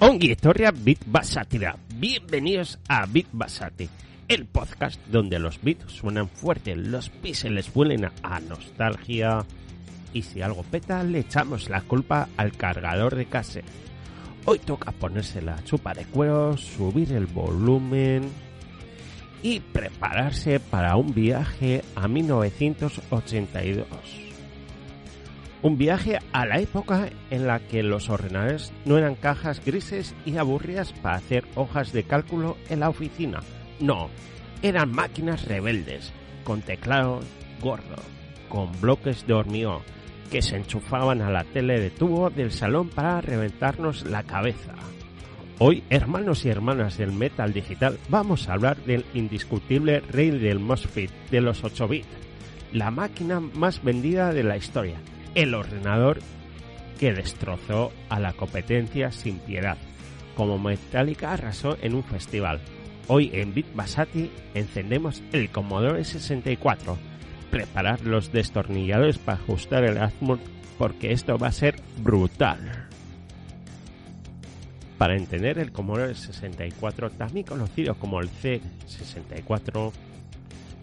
Ongi etorria Bit Basatira. Bienvenidos a Bit Basati, el podcast donde los bits suenan fuerte, los píxeles huelen a nostalgia y si algo peta le echamos la culpa al cargador de cassette. Hoy toca ponerse la chupa de cuero, subir el volumen y prepararse para un viaje a 1982. Un viaje a la época en la que los ordenadores no eran cajas grises y aburridas para hacer hojas de cálculo en la oficina. No, eran máquinas rebeldes, con teclado gordo, con bloques de hormigón, que se enchufaban a la tele de tubo del salón para reventarnos la cabeza. Hoy, hermanos y hermanas del metal digital, vamos a hablar del indiscutible rey del MOSFET de los 8 bits, la máquina más vendida de la historia. El ordenador que destrozó a la competencia sin piedad, como Metallica arrasó en un festival. Hoy en Bit Basati encendemos el Commodore 64. Preparad los destornilladores para ajustar el azimut porque esto va a ser brutal. Para entender el Commodore 64, también conocido como el C64,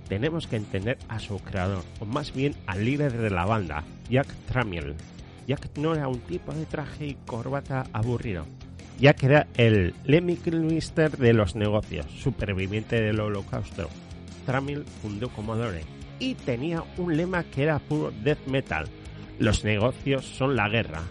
tenemos que entender a su creador, o más bien al líder de la banda, Jack Tramiel. Jack no era un tipo de traje y corbata aburrido. Jack era el Lemmy Kilmister de los negocios, superviviente del Holocausto. Tramiel fundó Commodore y tenía un lema que era puro death metal: los negocios son la guerra.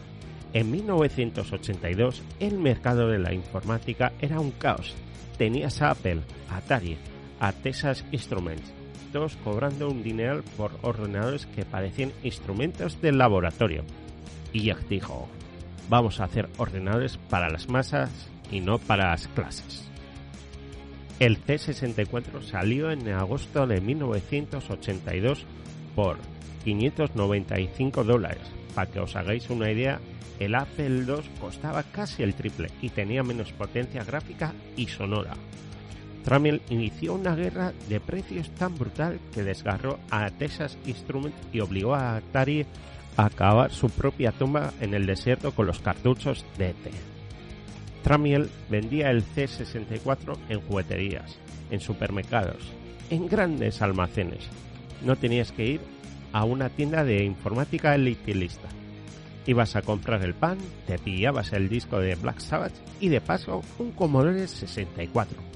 En 1982 el mercado de la informática era un caos. Tenías a Apple, Atari, a Texas Instruments, todos cobrando un dineral por ordenadores que parecían instrumentos del laboratorio. Y Jack dijo: vamos a hacer ordenadores para las masas y no para las clases. El C64 salió en agosto de 1982 por $595. Para que os hagáis una idea, el Apple II costaba casi el triple y tenía menos potencia gráfica y sonora. Tramiel inició una guerra de precios tan brutal que desgarró a Texas Instruments y obligó a Atari a cavar su propia tumba en el desierto con los cartuchos de ET. Tramiel vendía el C64 en jugueterías, en supermercados, en grandes almacenes. No tenías que ir a una tienda de informática elitilista. Ibas a comprar el pan, te pillabas el disco de Black Sabbath y de paso un Commodore 64.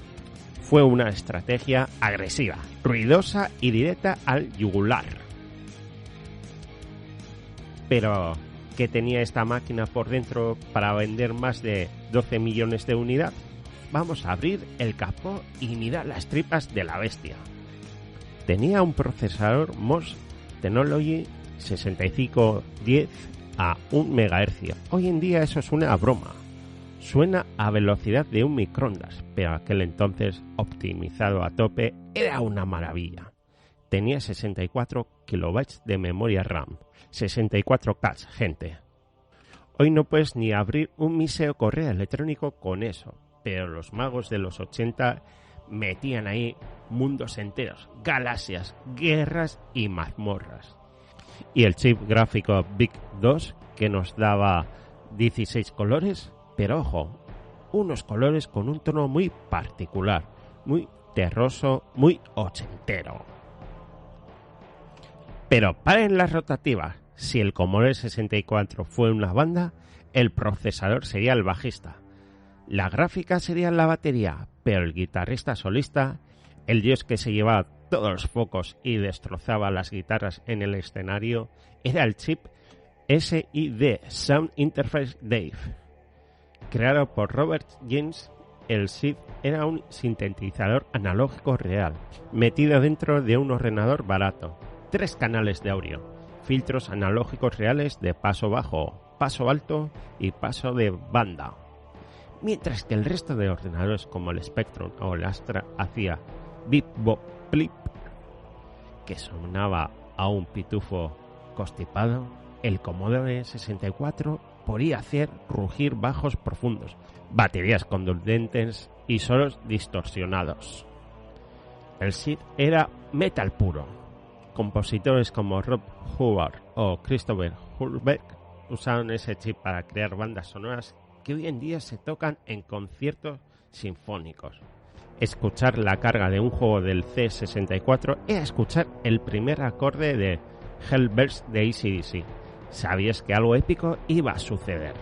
Fue una estrategia agresiva, ruidosa y directa al yugular. Pero, ¿qué tenía esta máquina por dentro para vender más de 12 millones de unidades? Vamos a abrir el capó y mirar las tripas de la bestia. Tenía un procesador MOS Technology 6510 a 1 MHz. Hoy en día eso suena a broma. Suena a velocidad de un microondas, pero aquel entonces, optimizado a tope, era una maravilla. Tenía 64 kilobytes de memoria RAM, 64K, gente. Hoy no puedes ni abrir un mísero correo electrónico con eso, pero los magos de los 80 metían ahí mundos enteros, galaxias, guerras y mazmorras. Y el chip gráfico Big 2, que nos daba 16 colores, pero ojo, unos colores con un tono muy particular, muy terroso, muy ochentero. Pero paren las rotativas, si el Commodore 64 fue una banda, el procesador sería el bajista, la gráfica sería la batería, pero el guitarrista solista, el dios que se llevaba todos los focos y destrozaba las guitarras en el escenario, era el chip SID, Sound Interface Dave. Creado por Robert James, el SID era un sintetizador analógico real, metido dentro de un ordenador barato, 3 canales de audio, filtros analógicos reales de paso bajo, paso alto y paso de banda. Mientras que el resto de ordenadores como el Spectrum o el Astra hacía bip bop plip, que sonaba a un pitufo constipado, el Commodore 64 podía hacer rugir bajos profundos, baterías contundentes y solos distorsionados. El SID era metal puro. Compositores como Rob Hubbard o Christopher Hulbeck usaron ese chip para crear bandas sonoras que hoy en día se tocan en conciertos sinfónicos. Escuchar la carga de un juego del C64 era escuchar el primer acorde de Hellbells de AC/DC. Sabías que algo épico iba a suceder.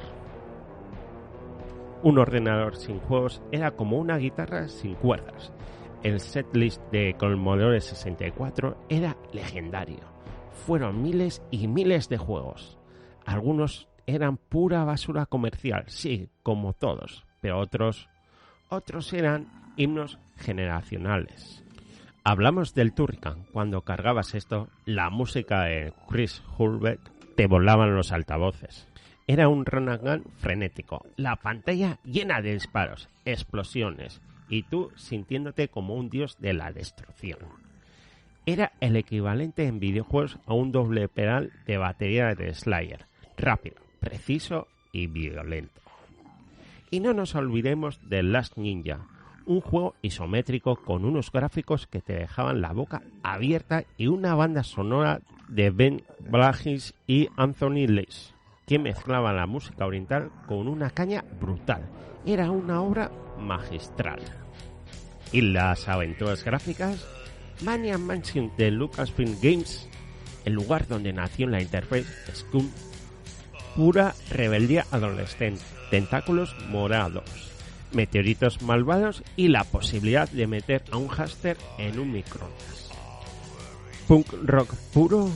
Un ordenador sin juegos era como una guitarra sin cuerdas. El setlist de Commodore 64 era legendario. Fueron miles y miles de juegos. Algunos eran pura basura comercial, sí, como todos, pero otros eran himnos generacionales. Hablamos del Turrican. Cuando cargabas esto, la música de Chris Hurlbeck te volaban los altavoces. Era un run and gun frenético, la pantalla llena de disparos, explosiones, y tú sintiéndote como un dios de la destrucción. Era el equivalente en videojuegos a un doble pedal de batería de Slayer, rápido, preciso y violento. Y no nos olvidemos de Last Ninja, un juego isométrico con unos gráficos que te dejaban la boca abierta y una banda sonora de Ben Blagis y Anthony Lees, que mezclaba la música oriental con una caña brutal. Era una obra magistral. Y las aventuras gráficas, Mania Mansion de Lucasfilm Games, el lugar donde nació la interfaz Scum, pura rebeldía adolescente, tentáculos morados, meteoritos malvados y la posibilidad de meter a un hámster en un microondas. Punk rock puro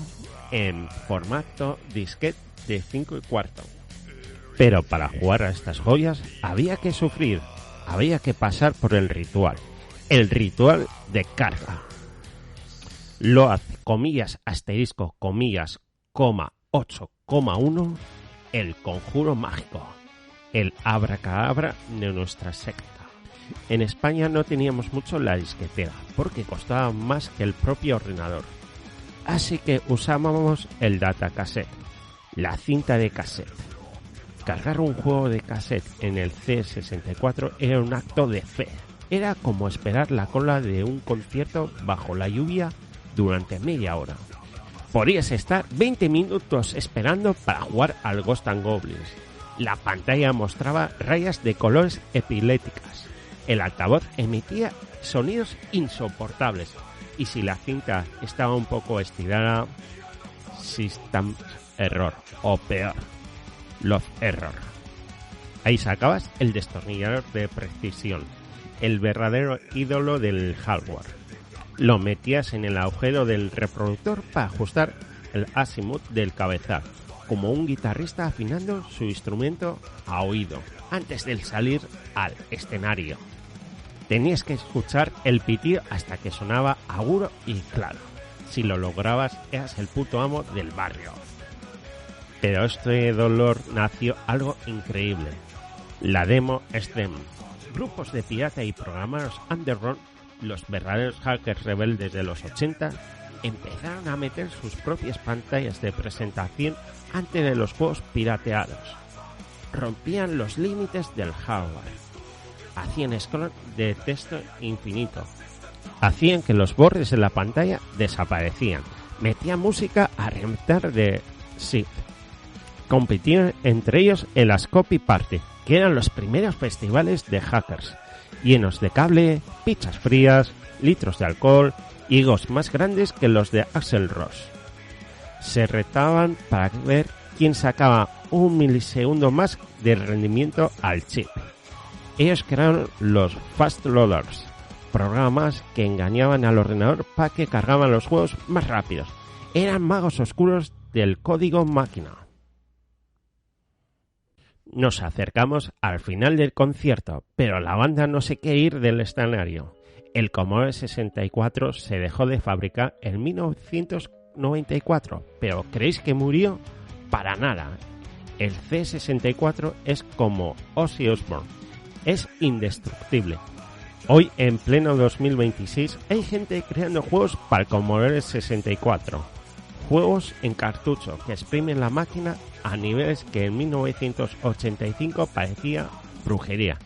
en formato disquete de 5/4. Pero para jugar a estas joyas había que sufrir, había que pasar por el ritual de carga. Load, comillas, asterisco, comillas, coma, 8,1, el conjuro mágico, el abracadabra de nuestra secta. En España no teníamos mucho la disquetera, porque costaba más que el propio ordenador. Así que usábamos el datacassette, la cinta de cassette. Cargar un juego de cassette en el C64 era un acto de fe. Era como esperar la cola de un concierto bajo la lluvia durante media hora. Podías estar 20 minutos esperando para jugar al Ghosts and Goblins. La pantalla mostraba rayas de colores epilépticas. El altavoz emitía sonidos insoportables. Y si la cinta estaba un poco estirada, System Error, o peor, Love Error. Ahí sacabas el destornillador de precisión, el verdadero ídolo del hardware. Lo metías en el agujero del reproductor para ajustar el azimut del cabezal, como un guitarrista afinando su instrumento a oído, antes de salir al escenario. Tenías que escuchar el pitido hasta que sonaba agudo y claro. Si lo lograbas, eras el puto amo del barrio. Pero este dolor nació algo increíble. La demo Extreme. Grupos de pirata y programadores underground, los verdaderos hackers rebeldes de los 80, empezaron a meter sus propias pantallas de presentación antes de los juegos pirateados. Rompían los límites del hardware. Hacían scroll de texto infinito. Hacían que los bordes de la pantalla desaparecían. Metían música a reventar de SID. Competían entre ellos en las Copy Party, que eran los primeros festivales de hackers, llenos de cable, pizzas frías, litros de alcohol y egos más grandes que los de Axl Rose. Se retaban para ver quién sacaba un milisegundo más de rendimiento al chip. Ellos crearon los Fast Loaders, programas que engañaban al ordenador para que cargaban los juegos más rápidos. Eran magos oscuros del código máquina. Nos acercamos al final del concierto, pero la banda no se quiere ir del escenario. El Commodore 64 se dejó de fabricar en 1994, pero ¿creéis que murió? Para nada. El C64 es como Ozzy Osbourne. Es indestructible. Hoy, en pleno 2026, hay gente creando juegos para el Commodore 64. Juegos en cartucho que exprimen la máquina a niveles que en 1985 parecía brujería.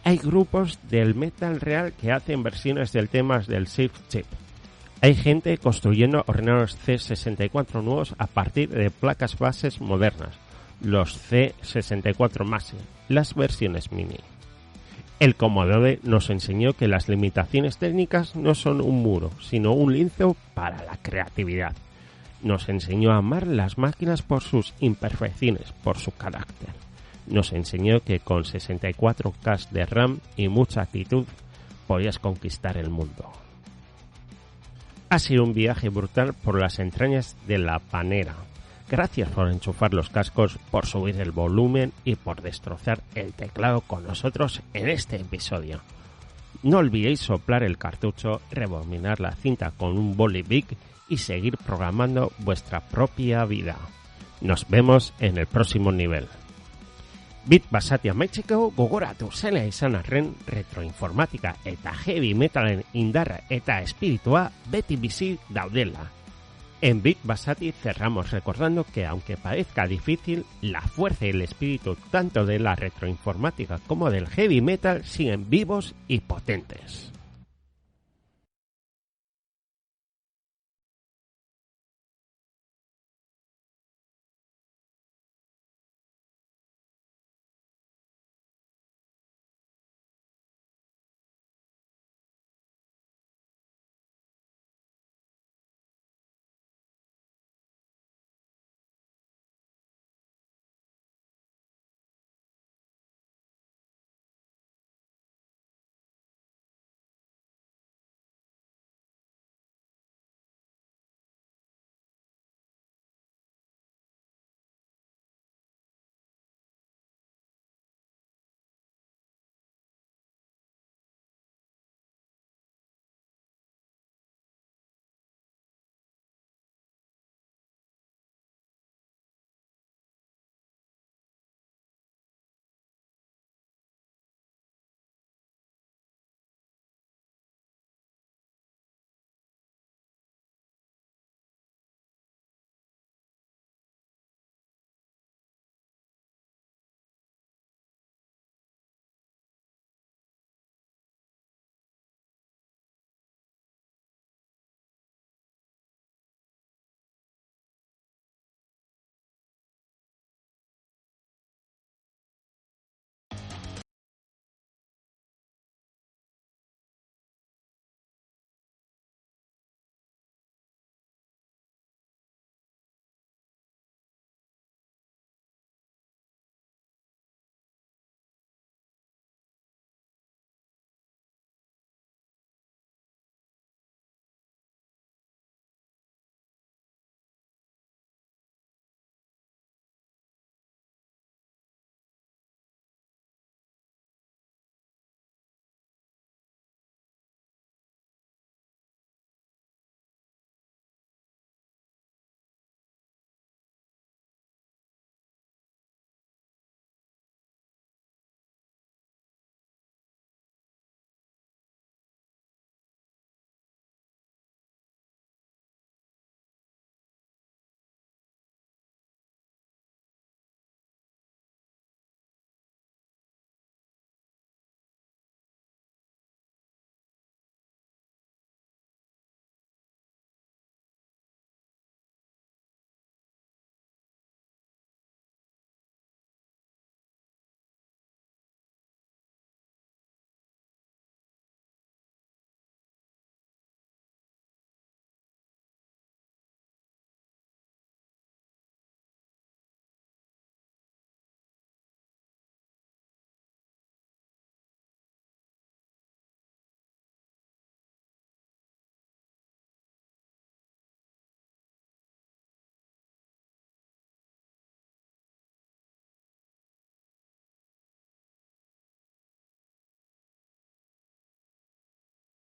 Hay grupos del metal real que hacen versiones del tema del Shift Chip. Hay gente construyendo ordenadores C64 nuevos a partir de placas bases modernas. los C64 Master, las versiones mini. El Commodore nos enseñó que las limitaciones técnicas no son un muro, sino un lince para la creatividad. Nos enseñó a amar las máquinas por sus imperfecciones, por su carácter. Nos enseñó que con 64K de RAM y mucha actitud podías conquistar el mundo. Ha sido un viaje brutal por las entrañas de la panera. Gracias por enchufar los cascos, por subir el volumen y por destrozar el teclado con nosotros en este episodio. No olvidéis soplar el cartucho, rebobinar la cinta con un boli Bic y seguir programando vuestra propia vida. Nos vemos en el próximo nivel. Bit basatia amaitzeko gogoratu zela izan arren retroinformatika eta heavy metalen indarra eta espiritua beti bizi daudela. En Bit Basati cerramos recordando que aunque parezca difícil, la fuerza y el espíritu tanto de la retroinformática como del heavy metal siguen vivos y potentes.